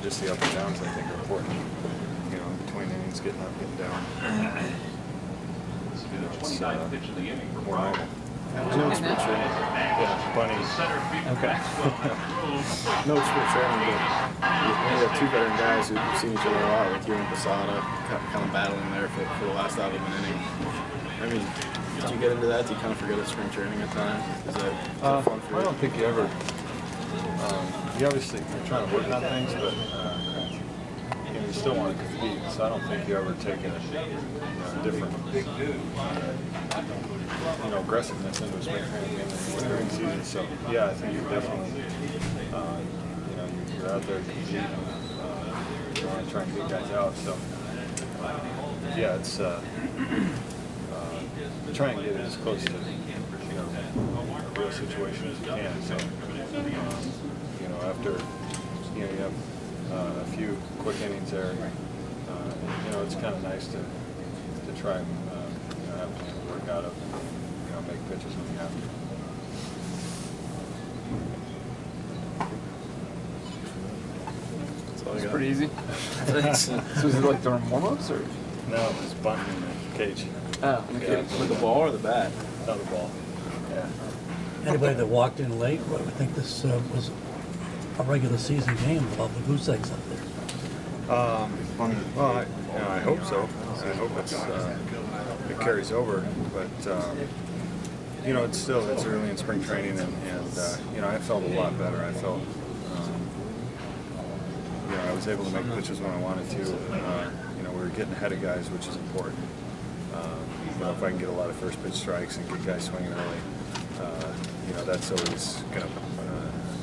just the up and downs I think are important. You know, between innings, getting up, getting down. You know, it's more normal. No spring training. Yeah, bunnies. Okay. No spring training, but we have two veteran guys who've seen each other a lot, like you and Posada, kind of battling there for the last out of an inning. I mean, did you get into that? Do you kind of forget it's spring training at times? Is that fun for you? I don't think you ever. You obviously you're trying to work on things, but you know, you still want to compete. So I don't think you ever take a different, aggressiveness into a spring training game during season. So yeah, I think you're definitely, you're out there competing. You want to try and get guys out. So yeah, it's try and get it as close to a real situation as you can. So after you have a few quick innings there, it's kind of nice to try and have to work out of make pitches when you have to. It's pretty easy. So is it like during warm-ups or? No, it's bunting in the cage. Oh, okay. With the ball or the bat? Not the ball. Yeah. Anybody that walked in late would think this was a regular season game with all the goose eggs up there. Well, I hope so. I hope it carries over, but it's early in spring training, and I felt a lot better. I felt I was able to make pitches when I wanted to. We were getting ahead of guys, which is important. If I can get a lot of first pitch strikes and get guys swinging early, that's always going to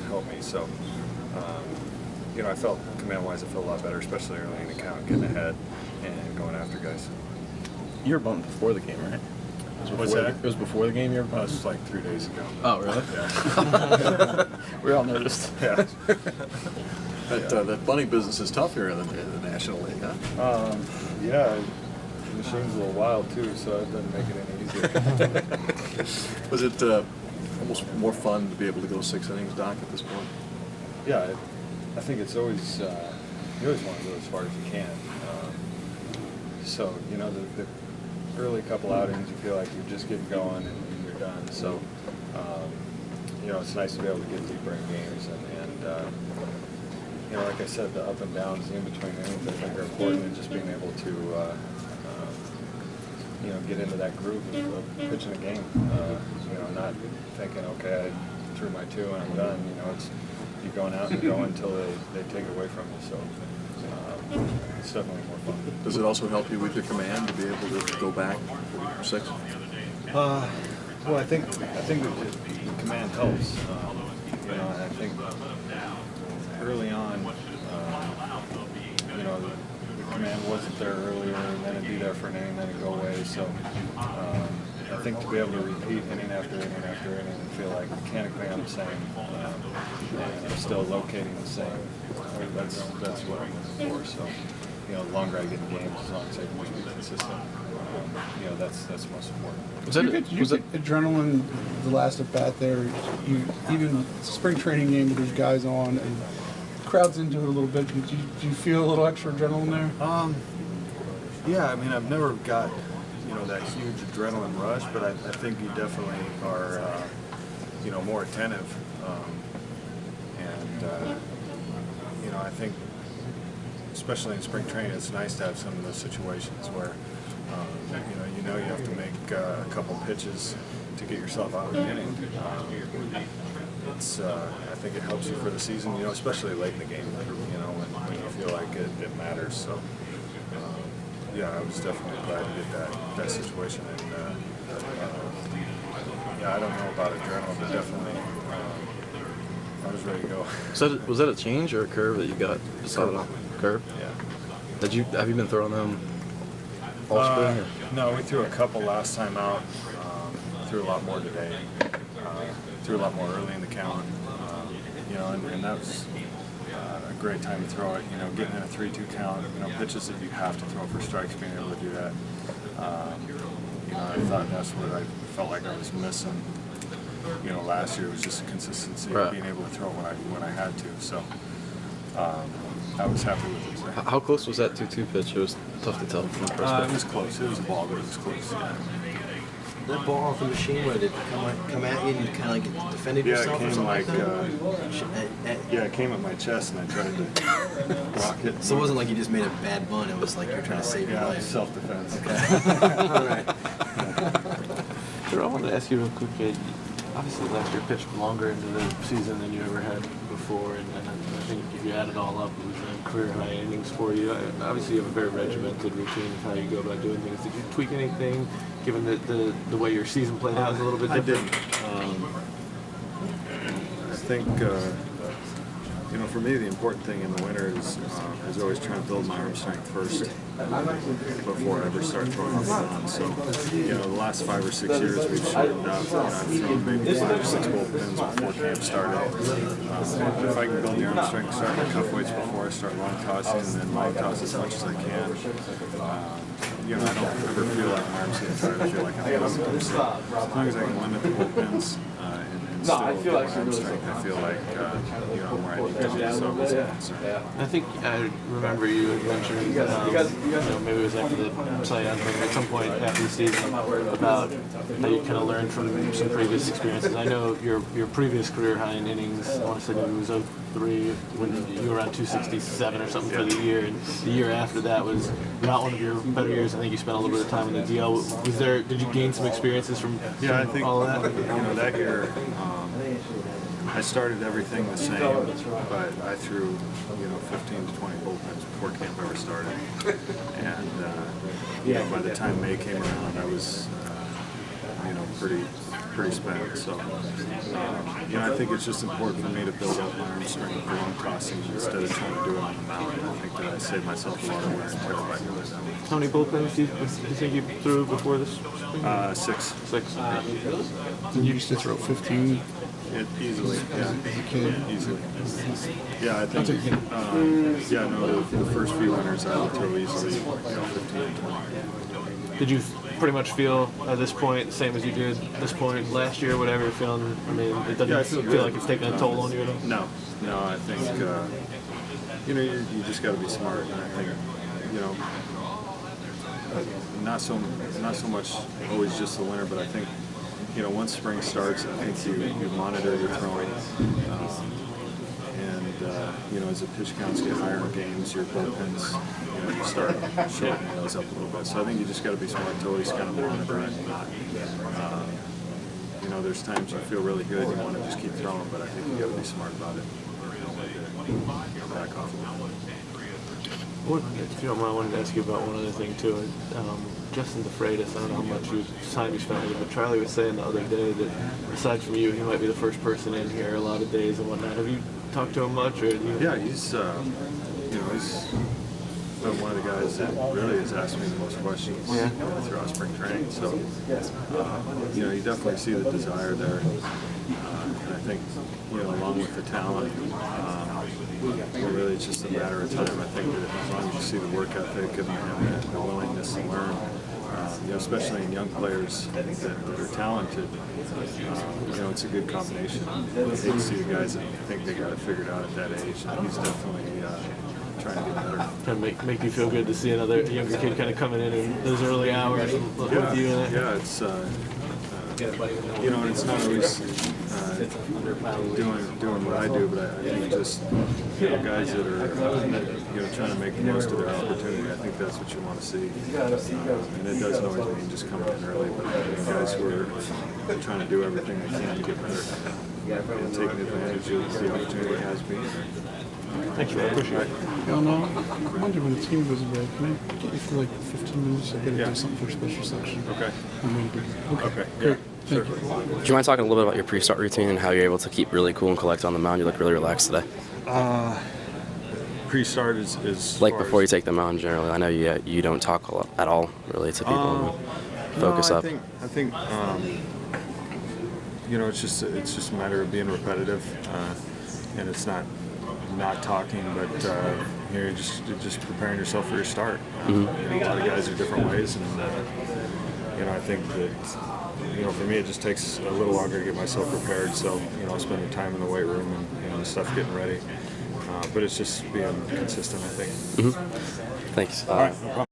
help me. So, I felt command-wise, I felt a lot better, especially early in the count, getting ahead and going after guys. You were bunting before the game, right? What's that? It was before the game you were bunting? It was like 3 days ago. Oh, really? Yeah. We all noticed. Yeah. That bunting business is tough here in the National League, huh? Yeah. The machine's a little wild, too, so it doesn't make it any easier. Was it almost more fun to be able to go 6 innings, Doc, at this point? Yeah, I think it's always, you always want to go as far as you can. So, the early couple outings, you feel like you're just getting going and you're done. So, it's nice to be able to get deeper in games. And like I said, the up and downs in between innings, I think are important, and just being able to, get into that groove of pitching a game. Not thinking, okay, I threw my 2 and I'm done. It's you going out and going until they take it away from you. So it's definitely more fun. Does it also help you with your command to be able to go back for 6? Well, I think the command helps. I think early on, the command wasn't there earlier, and then it'd be there for an inning, then it'd go away. So I think to be able to repeat inning after inning after inning and feel like mechanically I'm the same, and I'm still locating the same, that's what I'm looking for. So, the longer I get in games, as long as I can just be consistent, that's most important. Was it adrenaline the last at bat there? Even spring training game with those guys on and crowds into it a little bit. Did you feel a little extra adrenaline there? Yeah, I mean, I've never got that huge adrenaline rush, but I think you definitely are more attentive, and I think especially in spring training, it's nice to have some of those situations where you have to make a couple pitches to get yourself out of the inning. I think it helps you for the season, especially late in the game, when you feel like it matters. So, I was definitely glad to get that situation. And I don't know about adrenaline, but definitely I was ready to go. Was that a change or a curve that you got? Curve? Yeah. Have you been throwing them all spring? No, we threw a couple last time out. Threw a lot more today. Threw a lot more early in the count. And that was a great time to throw it. Getting in a 3-2 count. Pitches that you have to throw for strikes, being able to do that. I thought that's what I felt like I was missing. Last year was just consistency of being able to throw it when I had to. So. I was happy with it. So. How close was that 2-2 pitch? It was tough to tell from the It perspective. was close. It was a ball, but it was close. Yeah. That ball off the machine, what did it come at you and you kind of like defended Yeah, yourself it or came something like yeah, it came at my chest and I tried to block it. So it wasn't like you just made a bad bunt, it was like you're trying to save your life. Self-defense. All right. Drew, I wanted to ask you real quick. Obviously, last year pitched longer into the season than you ever had before, and I think if you add it all up, it was career high innings for you. Obviously, you have a very regimented routine of how you go about doing things. Did you tweak anything, given the way your season played out is a little bit different? I didn't. I think you know, for me, the important thing in the winter is always trying to build my arm strength first before I ever start throwing off the mound. So, you know, the last 5 or 6 years we've shortened up. You know, I've thrown maybe 5 or 6 bullpens before camp started. If I can build the arm strength, start my cuff weights before I start long tossing, and then long toss as much as I can. You know, I don't ever feel like my arm's getting tired. I feel like I'm limited. So as long as I can limit the bullpens and still get my arm strength, I feel like you know, where I need to be. So it's a concern. I think I remember you had mentioned, you know, maybe it was after the Cy Young thing, at some point after the season, about how you kind of learned from some previous experiences. I know your previous career high in innings, I want to say maybe it was 03, when you were around 267 or something for the year, and the year after that was not one of your better years. I think you spent a little bit of time in the DL. Was there? Did you gain some experiences from Yeah, I think all of that? you know, that year I started everything the same, but I threw, you know, 15 to 20 bullpens before camp ever started. And you know, by the time May came around, I was you know, pretty spent. So you know, I think it's just important for me to build up my arm strength for long tossing instead of trying to do it on the mound. I think that I saved myself a lot of wear and tear by doing that. How many bullpens do you think you threw before this? 6. 6. You used to throw 15. Easily, yeah. kid. Easily. Yeah, I think, yeah, no, the first few winners I would throw easily, you know, 15 and 20. Did you pretty much feel at this point, same as you did at this point last year, whatever you're feeling? I mean, it doesn't Yeah, I feel feel good. like it's taking a toll on you at all? No, I think, you know, you just got to be smart, and I think, you know, not so much always just the winter, but I think, you know, once spring starts, I think you monitor your throwing, and you know, as the pitch counts get higher in games, your bullpens, you know, you start shortening those up a little bit. So I think you just got to be smart to always kind of monitor it. And not, you know, there's times you feel really good, you want to just keep throwing, but I think you got to be smart about it. You don't want to back off a little bit. If you don't mind, I wanted to ask you about one other thing too. Justin DeFreitas, I don't know how much time you spent with him, but Charlie was saying the other day that aside from you, he might be the first person in here a lot of days and whatnot. Have you talked to him much? Or Yeah, he's you know, he's been one of the guys that really has asked me the most questions throughout spring training. So you know, you definitely see the desire there, and I think, you know, along with the talent, really it's just a matter of time. I think that as long as you see the work ethic and the willingness to learn, you know, especially in young players that are talented, you know, it's a good combination. You hate to see the guys that think they got it figured out at that age, and he's definitely trying to get better. kind of make you feel good to see another younger kid kind of coming in those early hours with you. Yeah, it's you know, and it's not always doing what I do, but I think just, you know, guys that are you know, trying to make the most of their opportunity. I think that's what you want to see, and it doesn't always mean just coming in early, but I mean, guys who are trying to do everything they can to get better and taking advantage of the opportunity it has been. Thank you, I appreciate it. Yeah, no, I wonder when the team goes away, can I get you for like 15 minutes? I gotta do something for a special section. Okay. I'm gonna do. Okay. Great. Sure. Thank you. Do you mind talking a little bit about your pre-start routine and how you're able to keep really cool and collect on the mound? You look really relaxed today. Pre-start is Like far before you as- take the mound, generally. I know you don't talk a lot at all, really, to people. Focus no, up. I think you know, it's just a matter of being repetitive, and it's not talking, but you know, you're just preparing yourself for your start. You know, a lot of guys are different ways, and you know, I think that, you know, for me, it just takes a little longer to get myself prepared. So, you know, spending time in the weight room and, you know, stuff getting ready. But it's just being consistent, I think. Thanks. All right, no problem.